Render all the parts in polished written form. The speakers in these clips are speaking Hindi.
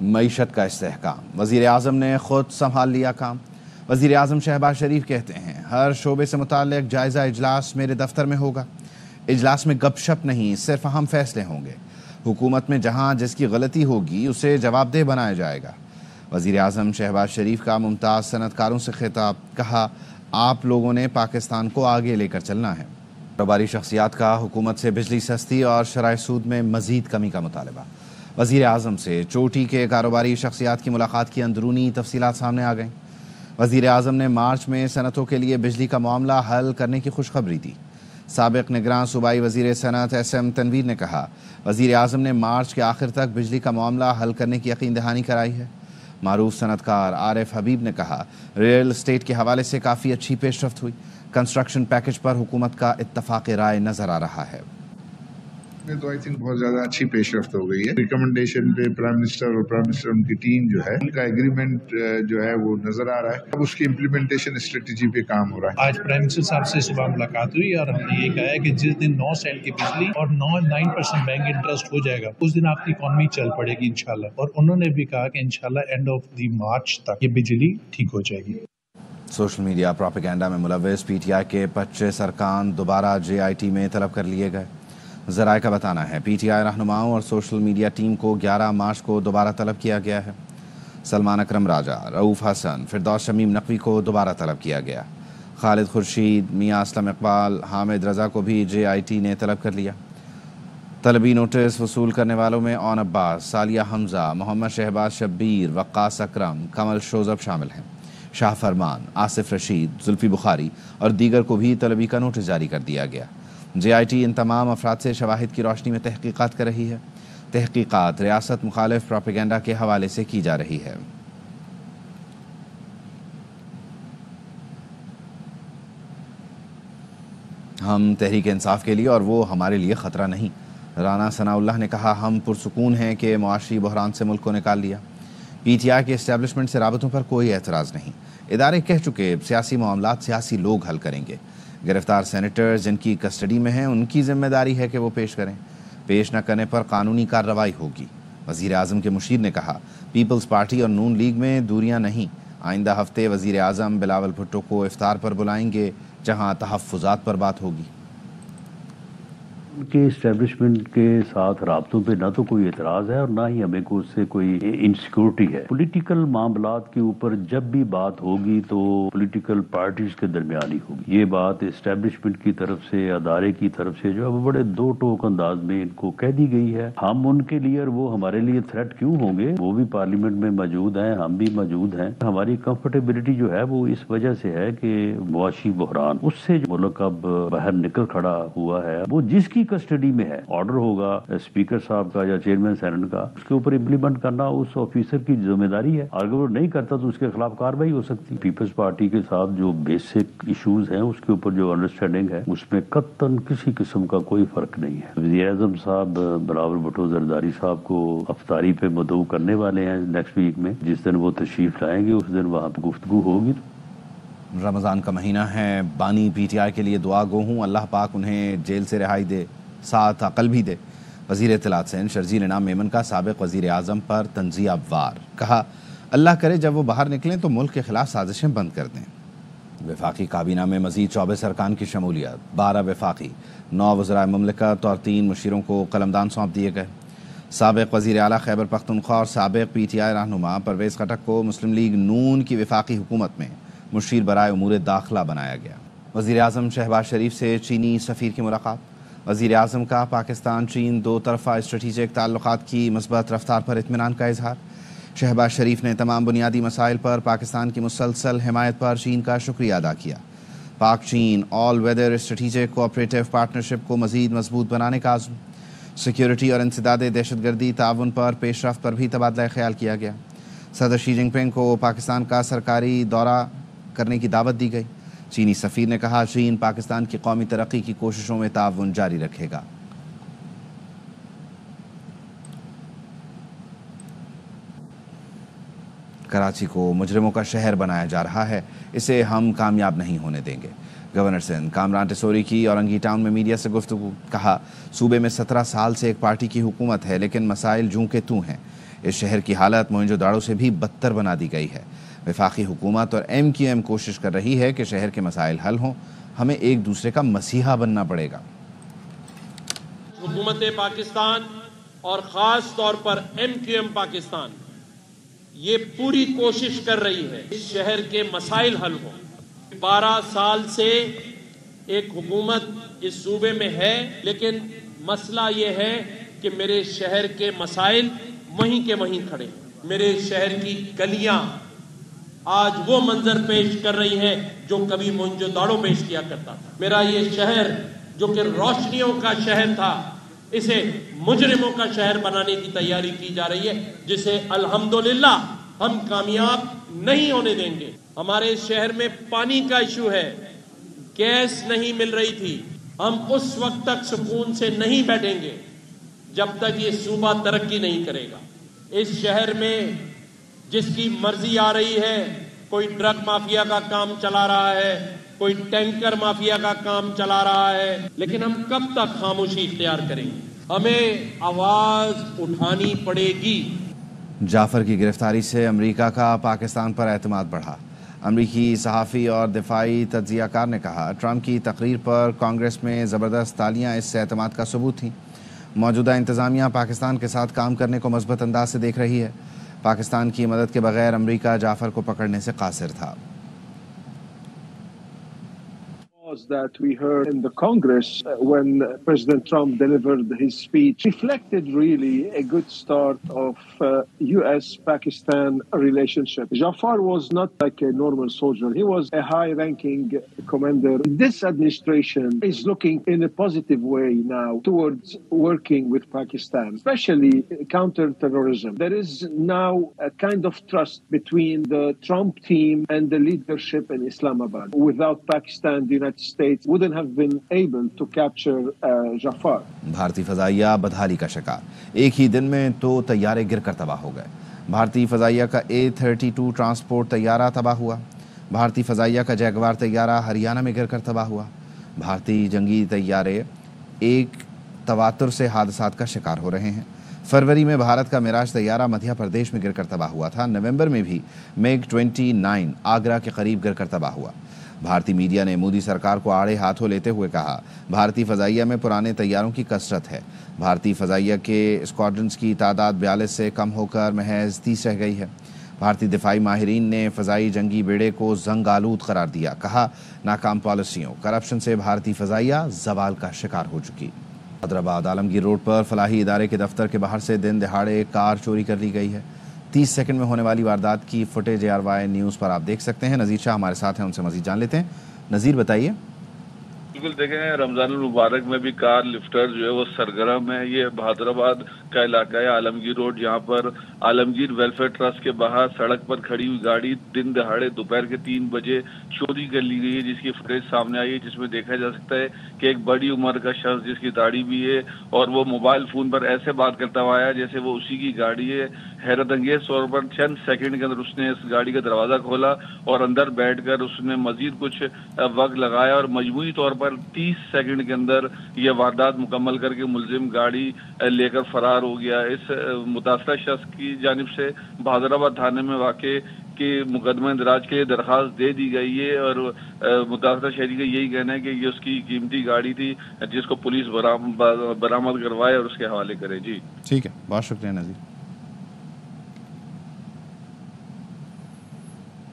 मईशत का इस्तेहकाम, वज़ीर आज़म ने खुद संभाल लिया काम। वज़ीर आज़म शहबाज शरीफ कहते हैं, हर शोबे से मुताल्लिक़ जायज़ा इजलास मेरे दफ्तर में होगा। इजलास में गपशप नहीं, सिर्फ अहम फैसले होंगे। हुकूमत में जहां जिसकी गलती होगी उसे जवाबदेह बनाया जाएगा। वज़ीर आज़म शहबाज शरीफ का मुमताज़ सनतकारों से खिताब, कहा आप लोगों ने पाकिस्तान को आगे लेकर चलना है। कारोबारी शख्सियात का हुकूमत से बिजली सस्ती और शराय सूद में मज़ीद कमी का मुतालबा। वज़ीर आज़म से चोटी के कारोबारी शख्सियात की मुलाकात की अंदरूनी तफसीलात सामने आ गईं। वज़ीर आज़म ने मार्च में सनतों के लिए बिजली का मामला हल करने की खुशखबरी दी। साबिक़ निगरान सूबाई वज़ीर सनत SM तनवीर ने कहा, वज़ीर आज़म ने मार्च के आखिर तक बिजली का मामला हल करने की यकीन दहानी कराई है। मारूफ सनतकार आरिफ हबीब ने कहा, रियल एस्टेट के हवाले से काफ़ी अच्छी पेशरफ्त हुई। कंस्ट्रक्शन पैकेज पर हुकूमत का इत्तफाक़ राय नज़र आ रहा है। तो आई थिंक बहुत ज्यादा अच्छी पेशरफ्त हो गई है। रिकमेंडेशन पे प्राइम मिनिस्टर और प्राइम मिनिस्टर उनकी टीम जो है, उनका एग्रीमेंट जो है वो नजर आ रहा है। अब उसकी इम्प्लीमेंटेशन स्ट्रेटेजी पे काम हो रहा है। आज प्राइम मिनिस्टर साहब से सुबह मुलाकात हुई और हमने ये कहा है कि जिस दिन 9 सेंट की बिजली और 9% बैंक इंटरेस्ट हो जाएगा, उस दिन आपकी इकॉनमी चल पड़ेगी इंशाल्लाह। और उन्होंने भी कहा कि इंशाल्लाह एंड ऑफ द मार्च तक ये बिजली ठीक हो जाएगी। सोशल मीडिया प्रोपेगेंडा में मुलव्वस PTI के 25 अरकान दोबारा JIT में तलब कर लिए गए। ज़राए का बताना है, PTI रहनुमाओं और सोशल मीडिया टीम को 11 मार्च को दोबारा तलब किया गया है। सलमान अकरम राजा, रऊफ़ हसन, फिरदौस शमीम नकवी को दोबारा तलब किया गया। खालिद खुर्शीद, मियां असलम इकबाल, हामिद रजा को भी JIT ने तलब कर लिया। तलबी नोटिस वसूल करने वालों में ओन अब्बास, सालिया हमजा, मोहम्मद शहबाज शब्बीर, वक्कास अकरम, कमल शोजब शामिल हैं। शाह फरमान, आसिफ रशीद, जुल्फी बुखारी और दीगर को भी तलबी का नोटिस जारी कर दिया गया। JIT इन तमाम अफराद से शवाहिद की रोशनी में तहकीकात कर रही है। तहकीकात रियासत मुखालिफ प्रोपेगेंडा के हवाले से की जा रही है। हम तहरीक इंसाफ के लिए और वो हमारे लिए ख़तरा नहीं। राना सनाउल्लाह ने कहा, हम पुरसुकून हैं कि मुआशी बहरान से मुल्क को निकाल लिया। PTI के इस्टेब्लिशमेंट से राबतों पर कोई एतराज़ नहीं। इदारे कह चुके सियासी मामलात सियासी लोग हल करेंगे। गिरफ्तार सेनेटर्स जिनकी कस्टडी में हैं उनकी जिम्मेदारी है कि वो पेश करें। पेश न करने पर कानूनी कार्रवाई होगी। वज़ीर आज़म के मुशीर ने कहा, पीपल्स पार्टी और नून लीग में दूरियां नहीं। आइंदा हफ्ते वज़ीर आज़म बिलावल भुट्टो को इफ्तार पर बुलाएंगे, जहां तहफ़्फ़ुज़ात पर बात होगी। उनके इस्टेब्लिशमेंट के साथ राब्तों पे ना तो कोई एतराज़ है और ना ही हमें को उससे कोई इनसिक्योरिटी है। पॉलिटिकल मामलात के ऊपर जब भी बात होगी तो पॉलिटिकल पार्टीज के दरमियान ही होगी। ये बात इस्टेब्लिशमेंट की तरफ से, अदारे की तरफ से जो है बड़े दो टोक अंदाज में इनको कह दी गई है। हम उनके लिए और वो हमारे लिए थ्रेट क्यों होंगे? वो भी पार्लियामेंट में मौजूद हैं, हम भी मौजूद हैं। हमारी कंफर्टेबिलिटी जो है वो इस वजह से है कि मुआशी बहरान उससे जो मुल्क अब बाहर निकल खड़ा हुआ है, वो जिसकी कस्टडी में है, ऑर्डर होगा स्पीकर साहब का या चेयरमैन सेनेट का, उसके ऊपर इम्प्लीमेंट करना उस ऑफिसर की जिम्मेदारी है। अगर वो नहीं करता तो उसके खिलाफ कार्रवाई हो सकती है। पीपल्स पार्टी के साथ जो बेसिक इश्यूज हैं उसके ऊपर जो अंडरस्टैंडिंग है उसमें कत्तन किसी किस्म का कोई फर्क नहीं है। वज़ीर आज़म साहब बिलावल भुट्टो जरदारी साहब को अफ्तारी पे मदऊ करने वाले हैं नेक्स्ट वीक में। जिस दिन वो तशरीफ लाएंगे उस दिन वहाँ पे गुफ्तगू होगी। रमज़ान का महीना है, बानी PTI के लिए दुआ गो हूँ, अल्लाह पाक उन्हें जेल से रिहाई दे, साथ अकल भी दे। वज़ीर इत्तलात सेन शर्जील इनाम मेमन का साबिक़ वज़ीर आज़म पर तंज़िया वार, कहा अल्लाह करे जब वो बाहर निकलें तो मुल्क के ख़िलाफ़ साजिशें बंद कर दें। वफाकी काबीना में मज़ीद 24 अरकान की शमूलियत, 12 वफाकी, 9 वज़राए मुमलिकत और 3 मुशीरों को कलमदान सौंप दिए गए। साबिक़ वज़ीर आला खैबर पख्तूनख्वा और साबिक़ PTI रहनुमा परवेज़ खटक को मुस्लिम लीग नून की वफाकी हुकूमत में मुशीर बराए उमूर दाखिला बनाया गया। वज़ीर आज़म शहबाज शरीफ से चीनी सफ़ीर की मुलाकात। वज़ीर आज़म का पाकिस्तान चीन दो तरफ़ा स्ट्रेटिजिक ताल्लुक़ात की मस्बत रफ्तार पर इत्मीनान का इजहार। शहबाज शरीफ ने तमाम बुनियादी मसाइल पर पाकिस्तान की मुसलसल हिमायत पर चीन का शुक्रिया अदा किया। पाक चीन all weather strategic cooperative partnership को मज़ीद मजबूत बनाने का आज़म। सिक्योरिटी और इंसदाद दहशतगर्दी ताउन पर पेशरफ्त पर भी तबादला ख्याल किया गया। सदर शी जिनपिंग को पाकिस्तान का सरकारी दौरा करने की दावत दी गई। चीनी सफ़ीर ने कहा, चीन पाकिस्तान की कौमी तरक्की की कोशिशों में ताउन जारी रखेगा। कराची को मुजरिमों का शहर बनाया जा रहा है, इसे हम कामयाब नहीं होने देंगे। गवर्नर सिंध कामरान टिसोरी की औरंगी टाउन में मीडिया से गुफ्तगू। कहा, सूबे में 17 साल से एक पार्टी की हुकूमत है लेकिन मसाइल जूं के तूं हैं। इस शहर की हालत मोहनजोदाड़ो से भी बदतर बना दी गई है। वफाकी हुकूमत और MQM कोशिश कर रही है कि शहर के मसाइल हल हों, हमें एक दूसरे का मसीहा बनना पड़ेगा। हुकूमत पाकिस्तान और ख़ास तौर पर MQM पाकिस्तान ये पूरी कोशिश कर रही है इस शहर के मसाइल हल हों। 12 साल से एक हुकूमत इस सूबे में है, लेकिन मसला ये है कि मेरे शहर के मसाइल वहीं के वहीं खड़े। मेरे शहर की गलियां आज वो मंजर पेश कर रही हैं जो कभी मोहनजोदाड़ो पेश किया करता था। मेरा ये शहर जो कि रोशनियों का शहर था, इसे मुजरिमों का शहर बनाने की तैयारी की जा रही है, जिसे अल्हम्दुलिल्लाह हम कामयाब नहीं होने देंगे। हमारे शहर में पानी का इशू है, गैस नहीं मिल रही थी। हम उस वक्त तक सुकून से नहीं बैठेंगे जब तक ये सूबा तरक्की नहीं करेगा। इस शहर में जिसकी मर्जी आ रही है, कोई ड्रग माफिया का काम चला रहा है, कोई टैंकर माफिया का काम चला रहा है, लेकिन हम कब तक खामोशी इख्तियार करेंगे? हमें आवाज उठानी पड़ेगी। जाफर की गिरफ्तारी से अमेरिका का पाकिस्तान पर एतमाद बढ़ा। अमरीकी सहाफ़ी और दिफाई तज्ज़ियाकार ने कहा, ट्रंप की तकरीर पर कांग्रेस में ज़बरदस्त तालियां इस एतमाद का सबूत थीं। मौजूदा इंतज़ामिया पाकिस्तान के साथ काम करने को मज़बूत अंदाज से देख रही है। पाकिस्तान की मदद के बगैर अमरीका जाफर को पकड़ने से कासिर था। That we heard in the Congress when President Trump delivered his speech reflected really a good start of US-Pakistan relationship. Jafar was not like a normal soldier. He was a high-ranking commander. This administration is looking in a positive way now towards working with Pakistan, especially counter-terrorism. There is now a kind of trust between the Trump team and the leadership in Islamabad. Without Pakistan, the United States wouldn't have been able to capture Jafar. भारतीय फजाइया बदहाली का शिकार। एक ही दिन में 2 तैयारे गिरकर तबाह हो गए। भारतीय फजाइया का A-32 ट्रांसपोर्ट तैयारा तबाह हुआ। भारतीय फजाइया का जैगवार तैयारा हरियाणा में गिरकर तबाह हुआ। भारतीय जंगी तैयारे एक तवातुर से हादसात का शिकार हो रहे हैं। फरवरी में भारत का मिराज तैयारा मध्य प्रदेश में गिरकर तबाह हुआ था। नवंबर में भी MiG-29 आगरा के करीब गिरकर तबाह हुआ। भारतीय मीडिया ने मोदी सरकार को आड़े हाथों लेते हुए कहा, भारतीय फजाइया में पुराने तैयारों की कसरत है। भारतीय फजाइया के स्क्वाड्रन्स की तादाद 42 से कम होकर महज 30 रह गई है। भारतीय दिफाई माहिरीन ने फ़ज़ाई जंगी बेड़े को जंग आलूद करार दिया। कहा, नाकाम पॉलिसियों, करप्शन से भारतीय फजाइया जवाल का शिकार हो चुकी। हैदराबाद आलमगीर रोड पर फलाही इदारे के दफ्तर के बाहर से दिन दहाड़े कार चोरी कर ली गई है। 30 सेकंड में होने वाली वारदात की फुटेज ARY न्यूज़ पर आप देख सकते हैं। नज़ीर शाह हमारे साथ हैं, उनसे मज़ीद जान लेते हैं। नज़ीर, बताइए। बिल्कुल, देखें, रमजान मुबारक में भी कार लिफ्टर जो है वो सरगर्म है। ये हैदराबाद का इलाका है आलमगीर रोड, जहाँ पर आलमगीर वेलफेयर ट्रस्ट के बाहर सड़क पर खड़ी हुई गाड़ी दिन दहाड़े दोपहर के 3 बजे चोरी कर ली गई है, जिसकी फुटेज सामने आई है, जिसमें देखा जा सकता है कि एक बड़ी उम्र का शख्स जिसकी दाढ़ी भी है और वो मोबाइल फोन पर ऐसे बात करता हुआ आया जैसे वो उसी की गाड़ी है। हैरत अंगेज तौर पर चंद सेकंड के अंदर उसने इस गाड़ी का दरवाजा खोला और अंदर बैठकर उसने मजीद कुछ वक्त लगाया और मजमूई तौर पर 30 सेकंड के अंदर यह वारदात मुकम्मल करके मुलजिम गाड़ी लेकर फरार हो गया। इस मुतासरा शख्स की जानिब से हैदराबाद थाने में वाक़े के मुकदमा इंदराज के लिए दरखास्त दे दी गई है और मुतासरा शहरी का यही कहना है कि ये उसकी कीमती गाड़ी थी जिसको पुलिस बरामद करवाए और उसके हवाले करे। जी ठीक है, बहुत शुक्रिया नज़ीर।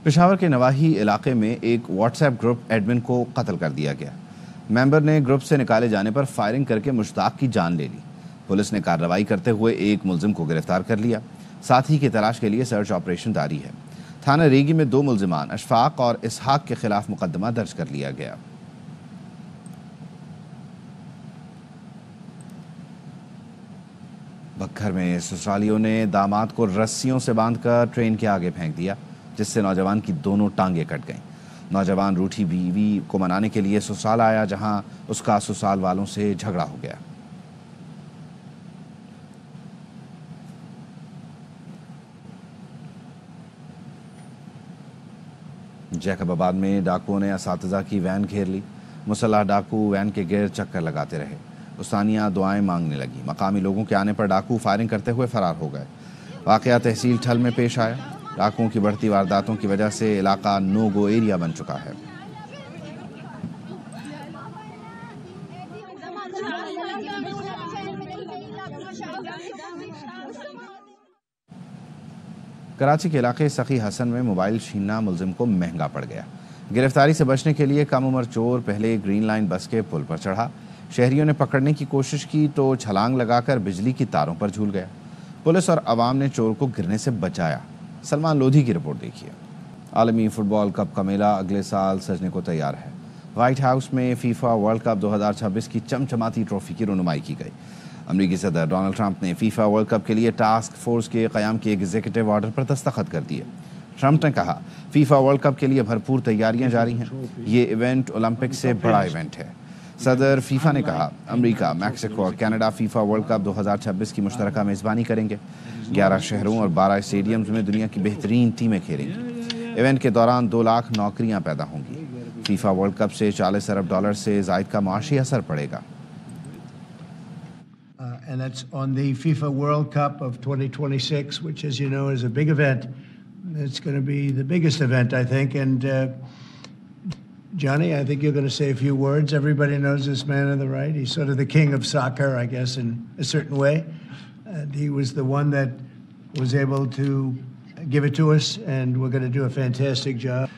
पेशावर के नवाही इलाके में एक व्हाट्सएप ग्रुप एडमिन को कत्ल कर दिया गया। मेंबर ने ग्रुप से निकाले जाने पर फायरिंग करके मुश्ताक की जान ले ली। पुलिस ने कार्रवाई करते हुए एक मुलजिम को गिरफ्तार कर लिया। साथी की तलाश के लिए सर्च ऑपरेशन जारी है। थाना रेगी में 2 मुलजिमान अशफाक और इसहाक के खिलाफ मुकदमा दर्ज कर लिया गया। बक्खर में ससुरालियों ने दामाद को रस्सियों से बांधकर ट्रेन के आगे फेंक दिया, जिससे नौजवान की दोनों टांगें कट गईं। नौजवान रूठी बीवी को मनाने के लिए ससुराल आया, जहां उसका ससुराल वालों से झगड़ा हो गया। जैकबाबाद में डाकुओं ने असातिज़ा की वैन घेर ली। मुसल्लह डाकू वैन के गिर्द चक्कर लगाते रहे। उस्तानियां दुआएं मांगने लगी। मकामी लोगों के आने पर डाकू फायरिंग करते हुए फरार हो गए। वाकया तहसील ठल में पेश आया। डाकुओं की बढ़ती वारदातों की वजह से इलाका नो गो एरिया बन चुका है। कराची के इलाके सखी हसन में मोबाइल छीनना मुलजिम को महंगा पड़ गया। गिरफ्तारी से बचने के लिए कम उम्र चोर पहले ग्रीन लाइन बस के पुल पर चढ़ा। शहरियों ने पकड़ने की कोशिश की तो छलांग लगाकर बिजली की तारों पर झूल गया। पुलिस और अवाम ने चोर को गिरने से बचाया। सलमान लोधी की रिपोर्ट देखिए। आलमी फुटबॉल कप का मेला अगले साल सजने को तैयार है। व्हाइट हाउस में फीफा वर्ल्ड कप 2026 की चमचमाती ट्रॉफी की रनुमाई की गई। अमेरिकी सदर डोनाल्ड ट्रंप ने फीफा वर्ल्ड कप के लिए टास्क फोर्स के क़याम के एग्जीक्यूटिव ऑर्डर पर दस्तखत कर दिए। ट्रंप ने कहा, फीफा वर्ल्ड कप के लिए भरपूर तैयारियां जारी हैं। ये इवेंट ओलंपिक से बड़ा इवेंट है। सदर फीफा ने कहा, अमेरिका, मैक्सिको और कनाडा फीफा वर्ल्ड कप 2026 की मुश्तरका मेज़बानी करेंगे। 11 शहरों और 12 स्टेडियम्स में दुनिया की बेहतरीन टीमें खेलेंगी। इवेंट के दौरान 2 लाख नौकरियां पैदा होंगी। फीफा वर्ल्ड कप से $40 अरब से ज़ायद का माशी असर पड़ेगा। And that's on the FIFA World Cup of 2026, which, as you know, is a big event. It's going to be the biggest event, I think. And Johnny, I think you're going to say a few words. Everybody knows this man on the right. He's sort of the king of soccer, I guess, in a certain way. And he was the one that was able to give it to us, and we're going to do a fantastic job.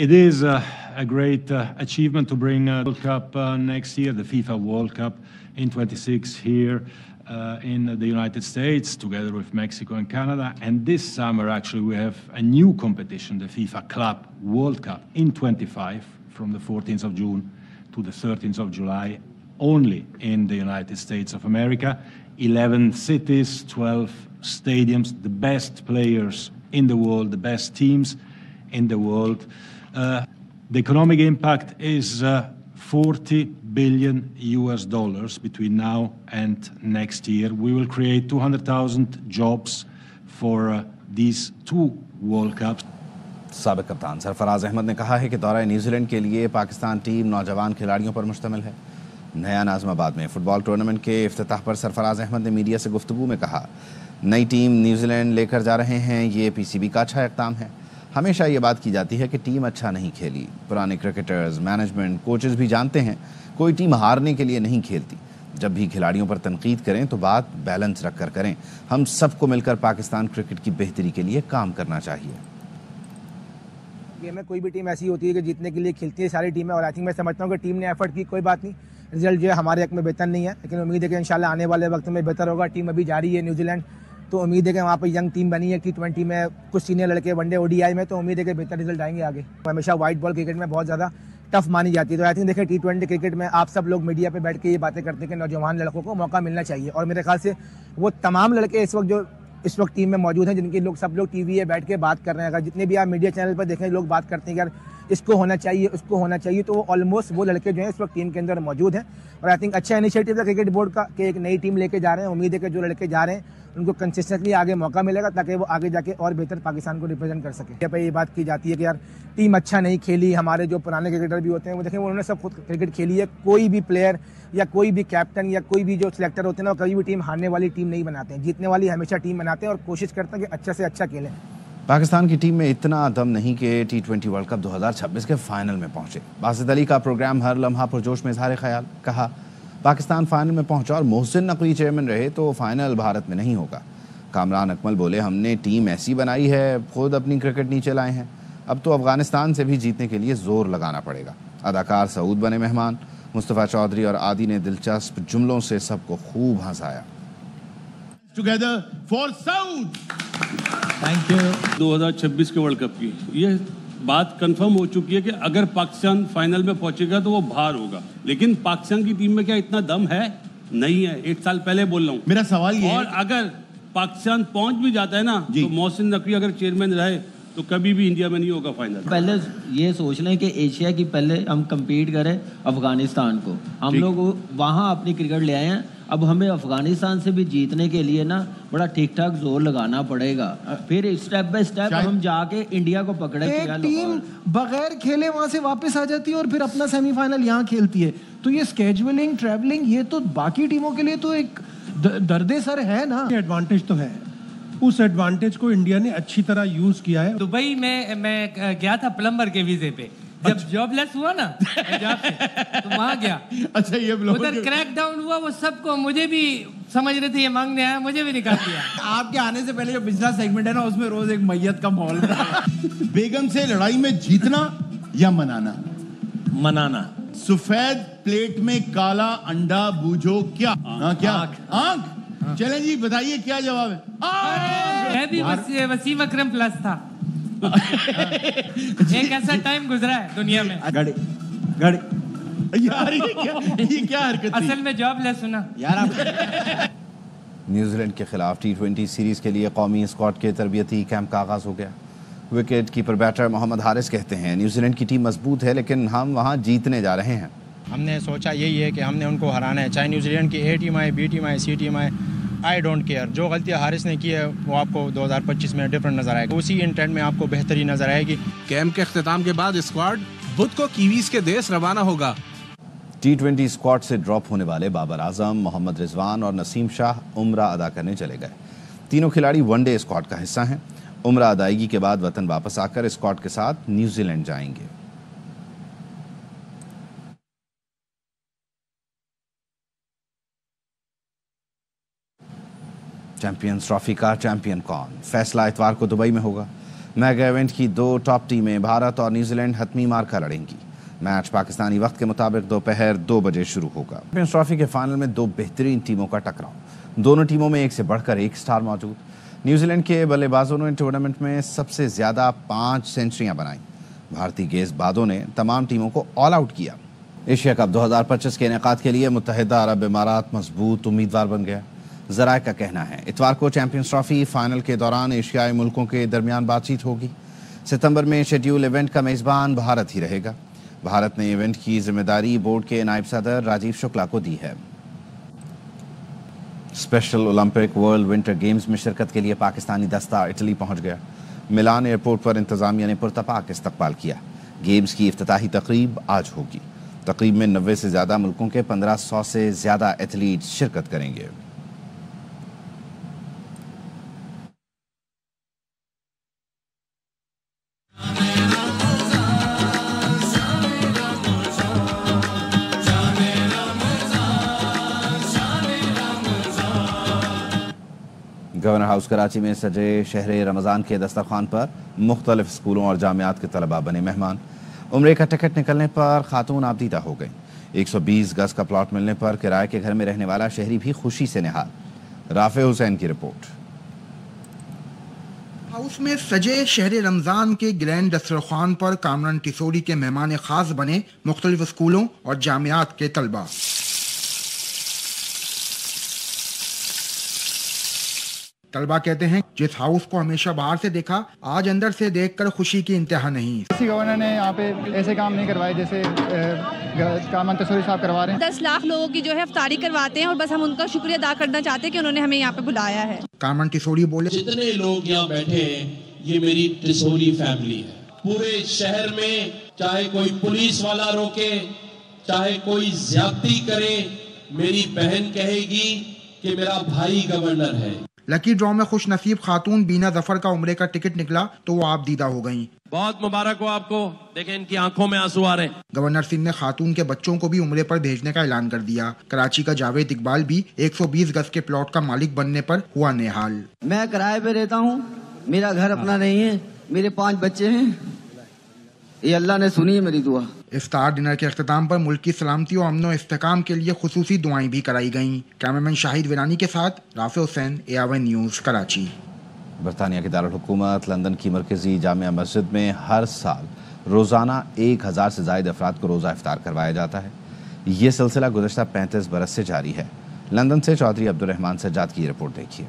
It is a great achievement to bring World Cup next year, the FIFA World Cup in 26 here in the United States, together with Mexico and Canada. And this summer, actually, we have a new competition, the FIFA Club World Cup in 25, from the 14th of June to the 13th of July, only in the United States of America. 11 cities, 12 stadiums, the best players in the world, the best teams in the world. The economic impact is $40 billion between now and next year. We will create 200,000 jobs for these 2 World Cups. साबिक कप्तान सरफराज अहमद ने कहा है कि दौरा न्यूजीलैंड के लिए पाकिस्तान टीम नौजवान खिलाड़ियों पर मुश्तमिल है। नया नाज़िमाबाद में फुटबॉल टूर्नामेंट के इफ्तिताह पर सरफराज अहमद ने मीडिया से गुफ्तगू में कहा, नई टीम न्यूजीलैंड लेकर जा रहे हैं, ये पीसीबी का अच्छा इक़दाम है। हमेशा ये बात की जाती है कि टीम अच्छा नहीं खेली। पुराने क्रिकेटर्स, मैनेजमेंट, कोचेस भी जानते हैं कोई टीम हारने के लिए नहीं खेलती। जब भी खिलाड़ियों पर तनकीद करें तो बात बैलेंस रखकर करें। हम सबको मिलकर पाकिस्तान क्रिकेट की बेहतरी के लिए काम करना चाहिए। गेम में कोई भी टीम ऐसी होती है कि जीतने के लिए खेलती है सारी टीमें, और आई थिंक मैं समझता हूँ कि टीम ने एफर्ट की, कोई बात नहीं, रिजल्ट जो है हमारे हक में बेहतर नहीं है, लेकिन उम्मीद है कि इंशाल्लाह आने वाले वक्त में बेहतर होगा। टीम अभी जा रही है न्यूजीलैंड, तो उम्मीद है कि वहाँ पर यंग टीम बनी है T20 में, कुछ सीनियर लड़के वनडे ODI में, तो उम्मीद है कि बेहतर रिजल्ट आएंगे आगे। हमेशा वाइट बॉल क्रिकेट में बहुत ज़्यादा टफ मानी जाती है, तो आई थिंक देखिए T20 क्रिकेट में आप सब लोग मीडिया पे बैठ के ये बातें करते हैं कि नौजवान लड़कों को मौका मिलना चाहिए, और मेरे ख्याल से वो तमाम लड़के इस वक्त टीम में मौजूद हैं जिनके सब लोग टीवी पे बैठ के बात कर रहे हैं। अगर जितने भी आप मीडिया चैनल पर देखें, लोग बात करते हैं कि यार इसको होना चाहिए, उसको होना चाहिए, तो वो ऑलमोस्ट वो लड़के जो हैं इस वक्त टीम के अंदर मौजूद हैं। और आई थिंक अच्छा इनिशिएटिव है क्रिकेट बोर्ड का कि एक नई टीम लेके जा रहे हैं। उम्मीद है कि जो लड़के जा रहे हैं उनको कंसिस्टेंटली आगे मौका मिलेगा, ताकि वो आगे जाके और बेहतर पाकिस्तान को रिप्रेजेंट कर सके। यहाँ पर ये बात की जाती है कि यार टीम अच्छा नहीं खेली, हमारे जो पुराने क्रिकेटर भी होते हैं वो देखें उन्होंने सब खुद क्रिकेट खेली है। कोई भी प्लेयर या कोई भी कैप्टन या कोई भी जो सिलेक्टर होते हैं ना, कभी भी टीम हारने वाली टीम नहीं बनाते हैं, जीतने वाली हमेशा टीम बनाते हैं और कोशिश करते हैं कि अच्छा से अच्छा खेलें। पाकिस्तान की टीम में इतना दम नहीं कि T20 वर्ल्ड कप 2026 के फाइनल में पहुंचे। बासित अली का प्रोग्राम हर लम्हा पुरजोश में इजहार ख्याल। कहा, पाकिस्तान फाइनल में पहुंचा और मोहसिन नकवी चेयरमैन रहे तो फाइनल भारत में नहीं होगा। कामरान अकमल बोले, हमने टीम ऐसी बनाई है, खुद अपनी क्रिकेट नीचे लाए हैं, अब तो अफगानिस्तान से भी जीतने के लिए जोर लगाना पड़ेगा। अदाकार सऊद बने मेहमान। मुस्तफ़ा चौधरी और आदि ने दिलचस्प जुमलों से सबको खूब हंसाया। Together for south. Thank you. 2026 के वर्ल्ड कप की ये बात कंफर्म हो चुकी है कि अगर पाकिस्तान फाइनल में पहुंचेगा तो वो बाहर होगा, लेकिन पाकिस्तान की टीम में क्या इतना दम है? नहीं है। 1 साल पहले बोल रहा हूँ। मेरा सवाल ये और अगर पाकिस्तान पहुंच भी जाता है ना, तो मोहसिन नकवी अगर चेयरमैन रहे तो कभी भी इंडिया में नहीं होगा फाइनल। पहले ये सोच लें कि एशिया की पहले हम compete करें अफगानिस्तान को। हम लोग वहाँ अपनी क्रिकेट ले आए हैं, अब हमें अफगानिस्तान से भी जीतने के लिए ना बड़ा ठीक ठाक जोर लगाना पड़ेगा, फिर स्टेप बाय स्टेप हम जाके इंडिया को पकड़े। एक टीम बगैर खेले वहां से वापस आ जाती है और फिर अपना सेमीफाइनल यहाँ खेलती है, तो ये स्केड्यूलिंग, ट्रैवलिंग, ये तो बाकी टीमों के लिए तो एक दर्दे सर है ना। एडवांटेज तो है, उस एडवांटेज को इंडिया ने अच्छी तरह यूज किया है। दुबई में मैं गया था प्लम्बर के वीजे पे, जब जॉबलेस हुआ ना पंजाब से, तो वहाँ गया। अच्छा, ये उधर क्रैकडाउन हुआ, वो सबको, मुझे भी समझ रहे थे ये मांगने आया, मुझे भी निकाल दिया। आपके आने से पहले जो पिछला सेगमेंट है ना, उसमें रोज एक मैयत का माहौल था। बेगम से लड़ाई में जीतना या मनाना? मनाना। सफेद प्लेट में काला अंडा बूझो क्या? क्या? आंख। चलें जी, बताइए क्या जवाब है? मैं भी वसीम अकरम प्लस था। एक ऐसा टाइम गुजरा है दुनिया में। घड़ी यार, ये क्या हरकत थी? असल में जॉबलेस होना यार। आप न्यूजीलैंड के खिलाफ T20 सीरीज के लिए कौमी स्क्वाड के तरबियती कैंप का आगाज हो गया। Wicket keeper batter Mohammad Haris कहते हैं, न्यूजीलैंड की टीम मजबूत है, लेकिन हम वहां जीतने जा रहे हैं। हमने सोचा यही है कि हमने उनको हराना है, चाहे न्यूजीलैंड की A टीम आए, B टीम आए, C टीम आए, आई डोंट केयर। जो गलतियां हारिस ने की है वो आपको 2025 में डिफरेंट नजर आएगा, उसी इंटेंट में आपको बेहतरी नजर आएगी। कैंप के अख्तिताम के बाद स्क्वाड बुध को कीवीज के देश रवाना होगा। T20 स्क्वाड से ड्रॉप होने वाले बाबर आजम, मोहम्मद रिजवान और नसीम शाह उम्रा अदा करने चले गए। तीनों खिलाड़ी वनडे स्क्वाड का हिस्सा हैं। उम्रा अदायगी के बाद वतन वापस आकर स्क्वाड के साथ न्यूजीलैंड जाएंगे। चैंपियंस ट्रॉफी का चैंपियन कौन? फैसला इतवार को दुबई में होगा। मेगा इवेंट की 2 टॉप टीमें भारत और न्यूजीलैंड हतमी मार्का लड़ेंगी। मैच पाकिस्तानी वक्त के मुताबिक दोपहर 2 बजे शुरू होगा। चैंपियंस ट्रॉफी के फाइनल में 2 बेहतरीन टीमों का टकराव। दोनों टीमों में एक से बढ़कर एक स्टार मौजूद। न्यूजीलैंड के बल्लेबाजों ने टूर्नामेंट में सबसे ज्यादा 5 सेंचुरियां बनाई। भारतीय गेंदबाजों ने तमाम टीमों को ऑल आउट किया। एशिया कप 2025 के इनेकाद के लिए मुत्तहिदा अरब इमारात मजबूत उम्मीदवार बन गया। जराए का कहना है इतवार को चैंपियंस ट्रॉफी फाइनल के दौरान एशियाई मुल्कों के दरमियान बातचीत होगी। सितंबर में शेड्यूल इवेंट का मेजबान भारत ही रहेगा। भारत ने इवेंट की जिम्मेदारी बोर्ड के नायब सदर राजीव शुक्ला को दी है। Special Olympic world winter games में शिरकत के लिए पाकिस्तानी दस्ता इटली पहुंच गया। मिलान एयरपोर्ट पर इंतजामिया ने पुरतपाक इस्तकबाल किया। गेम्स की इफ्तिताही तकरीब आज होगी। तकरीब में 90 से ज्यादा मुल्कों के 1500 से ज्यादा एथलीट शिरकत करेंगे। गवर्नर हाउस कराची में सजे शहर रमज़ान के दस्तरखान पर मुख्तलिफ स्कूलों और जामियात के तलबा बने मेहमान। उम्रे का टिकट निकलने पर खातून आबदीदा हो गई। 120 गज का प्लॉट मिलने पर किराए के घर में रहने वाला शहरी भी खुशी से निहाल। राफे हुसैन की रिपोर्ट। हाउस में सजे शहर रमजान के ग्रैंड दस्तरखान पर कामरान टिसोरी के मेहमान खास बने मुख्तलिफ स्कूलों और जामियात के तलबा। तलबा कहते हैं जिस हाउस को हमेशा बाहर से देखा, आज अंदर से देखकर खुशी की इंतहा नहीं। किसी गवर्नर ने यहाँ पे ऐसे काम नहीं करवाए जैसे कामरान टिसोरी साहब करवा रहे हैं। 10 लाख लोगों की जो है इफ्तारी करवाते हैं और बस हम उनका शुक्रिया अदा करना चाहते हैं कि उन्होंने हमें यहाँ पे बुलाया है। कामरान टिसोरी बोले, जितने लोग यहाँ बैठे हैं ये मेरी टिसोरी फैमिली है। पूरे शहर में चाहे कोई पुलिस वाला रोके, चाहे कोई ज्यादती करे, मेरी बहन कहेगी कि मेरा भाई गवर्नर है। लकी ड्रॉ में खुश नसीब खातून बीना जफर का उम्रे का टिकट निकला तो वो आप दीदा हो गयी। बहुत मुबारक हो आपको। देखें इनकी आंखों में आंसू आ रहे हैं। गवर्नर सिंह ने खातून के बच्चों को भी उम्रे पर भेजने का ऐलान कर दिया। कराची का जावेद इकबाल भी 120 गज के प्लॉट का मालिक बनने पर हुआ नेहाल। मैं किराए पे रहता हूँ, मेरा घर अपना नहीं है, मेरे 5 बच्चे हैं। ये अल्लाह ने सुनी है मेरी दुआ। इफ्तार डिनर के अख्तिताम पर मुल्क की सलामती और अमन इस्तेकाम के लिए खुसूसी दुआएं भी कराई गईं। कैमरामैन शाहिद वीरानी के साथ Rafe Hussain, AR1 news, Karachi. बरतानिया की दारुल हुकूमत लंदन की मरकजी जामिया मस्जिद में हर साल रोज़ाना 1000 से ज़ायद अफराद को रोज़ा इफ्तार करवाया जाता है। ये सिलसिला गुज़श्ता 35 बरस से जारी है। लंदन से चौधरी अब्दुर्रहमान सज्जाद की रिपोर्ट देखिए।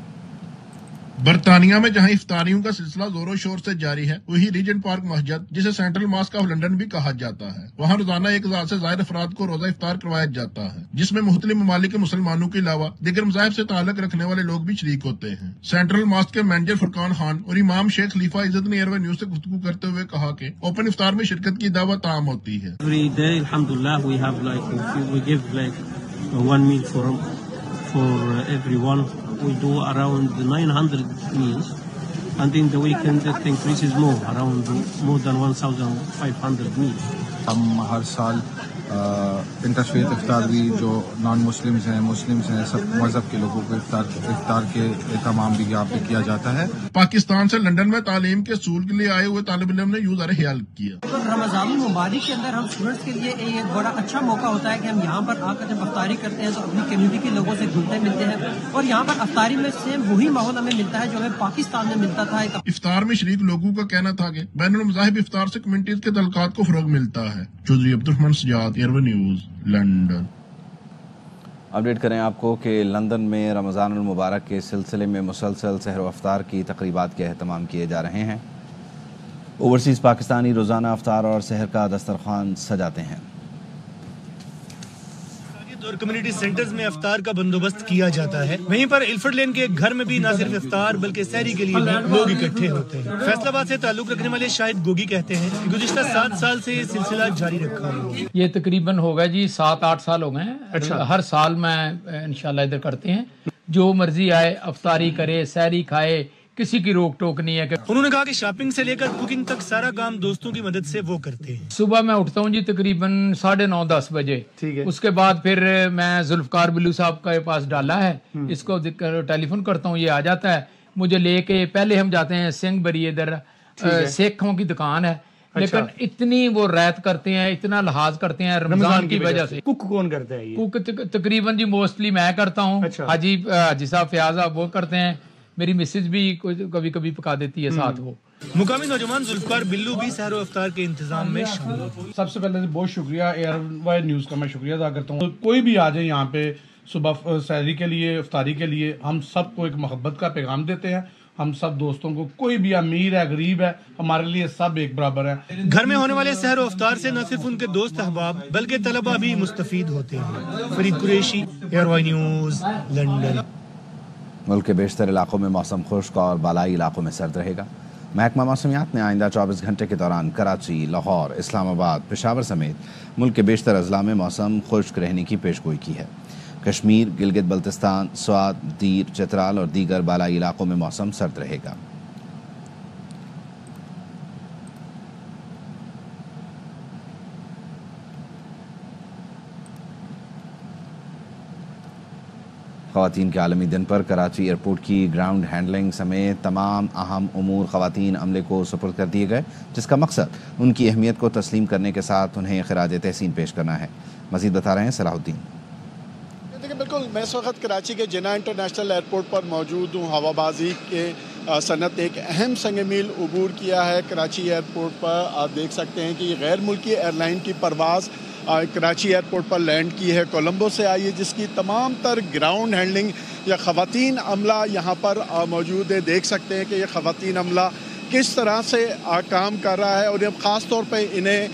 बरतानिया में जहां इफ्तारियों का सिलसिला जोरों शोर से जारी है, वही रीजेंट पार्क मस्जिद, जिसे सेंट्रल मॉस्क ऑफ लंदन भी कहा जाता है, वहां रोजाना 1000 से ज्यादा अफराद को रोजा इफ्तार करवाया जाता है, जिसमें मुख्तलिफ ममालिक के मुसलमानों के अलावा दीगर मज़ाहिब से ताल्लुक रखने वाले लोग भी शरीक होते हैं। सेंट्रल मॉस्क के मैनेजर फुरकान खान और इमाम शेख खलीफा इज्जत ने AR1 न्यूज़ से गुफ्तगू करते हुए कहा कि ओपन इफ्तार में शिरकत की दावत आम होती है। we do around 900 meals, and in the weekend it increases more, around more than 1,500 meals. हम हर साल इंटरफेथ इफ्तार भी जो नॉन मुस्लिम्स हैं, मुस्लिम्स हैं, सब मजहब के लोगों को इफ्तार के एहतमाम भी यहाँ पे किया जाता है। पाकिस्तान से लंदन में तालीम के सूल के लिए आए हुए तालिब इल्म ने यूं ज़रा ख्याल किया। तो रमजान मुबारक के अंदर हम स्टूडेंट्स के लिए एक बड़ा अच्छा मौका होता है कि हम यहाँ पर आकर जब अफ्तारी करते हैं तो अपनी कम्युनिटी के लोगों से घुलते मिलते हैं, और यहाँ पर अफ्तारी में सेम वही माहौल हमें मिलता है जो हमें पाकिस्तान में मिलता था। इफ्तार में शरीक लोगों का कहना था कि बैनुल मज़ाहिब इफ्तार से कम्युनिटीज के तल्लुकात को फरोग मिलता है। Chaudhry Abdurrahman Sajjad, airway news, London. Update करें आपको कि लंदन में रमज़ानुल मुबारक के सिलसिले में मुसलसल सहर व अफ्तार की तकरीबात के अहतमाम किए जा रहे हैं। ओवरसीज़ पाकिस्तानी रोज़ाना अफ्तार और सहर का दस्तरखान सजाते हैं और कम्युनिटी सेंटर्स में अफ्तार का बंदोबस्त किया जाता है। वहीं पर इल्फर्ड लेन के एक घर में भी न सिर्फ इफ्तार बल्कि सहरी के लिए भी लोग इकट्ठे होते हैं। फैसलाबाद से ताल्लुक रखने वाले शाहिद गोगी कहते हैं कि गुज़िश्ता 7 साल से ये सिलसिला जारी रखा है। ये तकरीबन हो गया जी 7-8 साल हो गए। अच्छा। हर साल मैं इंशाल्लाह इधर करते हैं, जो मर्जी आए अफ्तारी करे, सहरी खाए, किसी की रोक टोक नहीं है। उन्होंने कहा कि शॉपिंग से लेकर कुकिंग तक सारा काम दोस्तों की मदद से वो करते हैं। सुबह मैं उठता हूँ जी तकरीबन 9:30-10 बजे। ठीक है। उसके बाद फिर मैं जुल्फकार बिल्लू साहब के पास डाला है, इसको टेलीफोन करता हूँ, ये आ जाता है मुझे लेके। पहले हम जाते हैं सिंह बरी, इधर सेखों की दुकान है। अच्छा। लेकिन इतनी वो रैत करते हैं, इतना लिहाज करते हैं रमजान की वजह से। कुक कौन करता है? कुक तकरीबन जी मोस्टली मैं करता हूँ। अच्छा। हाजी साहब फयाज साहब वो करते हैं, मेरी मिसेज भी कभी कभी पका देती है साथ वो। मुकामी नौजवान जुल्फकार बिल्लू भी सहर अफ्तार के इंतजाम में शामिल। सबसे पहले बहुत शुक्रिया एयरवाई न्यूज़ का मैं शुक्रिया अदा करता हूँ। कोई भी आ जाए यहाँ पे सुबह सहरी के लिए, इफ्तारी के लिए, हम सबको एक मोहब्बत का पैगाम देते हैं। हम सब दोस्तों को, कोई भी अमीर है गरीब है, हमारे लिए सब एक बराबर है। घर में होने वाले सहर अफ्तार से न सिर्फ उनके दोस्त अहबाब बल्कि तलबा भी मुस्तफीद होते हैं। Farid Qureshi, ARY news, London. मुल्क के बेशतर इलाकों में मौसम खुश्क और बालाई इलाकों में सर्द रहेगा। महकमा मौसमियात ने आइंदा 24 घंटे के दौरान कराची, लाहौर, इस्लामाबाद, पेशावर समेत मुल्क के बेशतर अजला में मौसम खुश्क रहने की पेशगोई की है। कश्मीर, गिलगित बल्तिस्तान, स्वात, दीर, चित्राल और दीगर बालाई इलाकों में मौसम सर्द रहेगा। ख़वातीन के आलमी दिन पर कराची एयरपोर्ट की ग्राउंड हैंडलिंग समेत तमाम अहम उमूर ख़वातीन अमले को सुपुर्द कर दिए गए, जिसका मकसद उनकी अहमियत को तस्लीम करने के साथ उन्हें खिराज तहसीन पेश करना है। मज़ीद बता रहे हैं सलाहुद्दीन। देखिए बिल्कुल, मैं इस वक्त कराची के जिना इंटरनेशनल एयरपोर्ट पर मौजूद हूँ। हवाबाजी के सनत एक अहम संग मील अबूर किया है कराची एयरपोर्ट पर। आप देख सकते हैं कि गैर मुल्की एयरलाइन की परवाज़ कराची एयरपोर्ट पर लैंड की है, कोलंबो से आई है, जिसकी तमाम तर ग्राउंड हैंडलिंग या ख़वातीन अमला यहाँ पर मौजूद है। देख सकते हैं कि ये ख़वातीन अमला किस तरह से काम कर रहा है, और अब ख़ास तौर पे इन्हें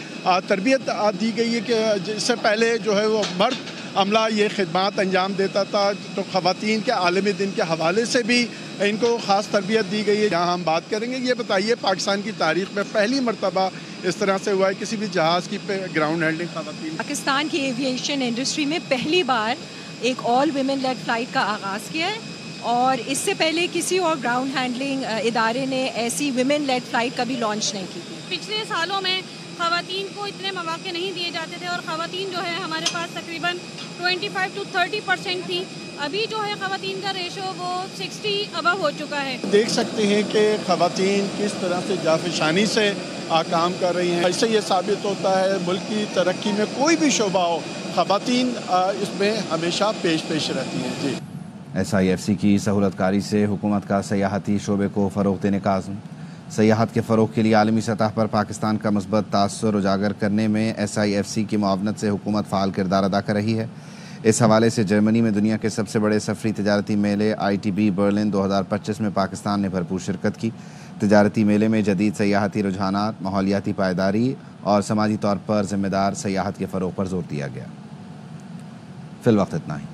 तरबियत दी गई है कि इससे पहले जो है वो मर्द अमला ये खिदमात अंजाम देता था, तो ख़वातीन के आलमी दिन के हवाले से भी इनको ख़ास तरबियत दी गई है। यहाँ हम बात करेंगे। ये बताइए, पाकिस्तान की तारीख़ में पहली मरतबा इस तरह से हुआ है किसी भी जहाज़ की ग्राउंड हैंडलिंग ख़वातीन? पाकिस्तान की एविएशन इंडस्ट्री में पहली बार एक ऑल विमेन लेड फ़्लाइट का आगाज़ किया है, और इससे पहले किसी और ग्राउंड हैंडलिंग इदारे ने ऐसी विमेन लेड फ़्लाइट कभी लॉन्च नहीं की थी। पिछले सालों में ख़वातीन को इतने मौके नहीं दिए जाते थे, और ख़वातीन जो है हमारे पास तकरीबन 25 to 30% थी। अभी जो है ख़वातीन का रेशो वो 60 अबव हो चुका है। देख सकते हैं कि ख़वातीन किस तरह से जाफिशानी से काम कर रही हैं। इससे ये साबित होता है मुल्क की तरक्की में कोई भी शोबा हो, ख़वातीन इसमें हमेशा पेश रहती हैं। जी, SIFC की सहूलतकारी से हुकूमत का सयाहती शोबे को फ़रोग़ देने का आज़म। सयाहत के फ़रोग़ के लिए आलमी सतह पर पाकिस्तान का मुस्बत तासुर उजागर करने में SIFC की मुआवनत से हुकूमत फ़ाल किरदार अदा कर रही है। इस हवाले से जर्मनी में दुनिया के सबसे बड़े सफरी तजारती मेले ITB बर्लिन 2025 में पाकिस्तान ने भरपूर शिरकत की। तजारती मेले में जदीद सयाहती रुझानात, माहौलियाती पायदारी और समाजी तौर पर ज़िम्मेदार सयाहत के फ़रोग़ पर जोर दिया गया। फ़िलवक्त इतना ही।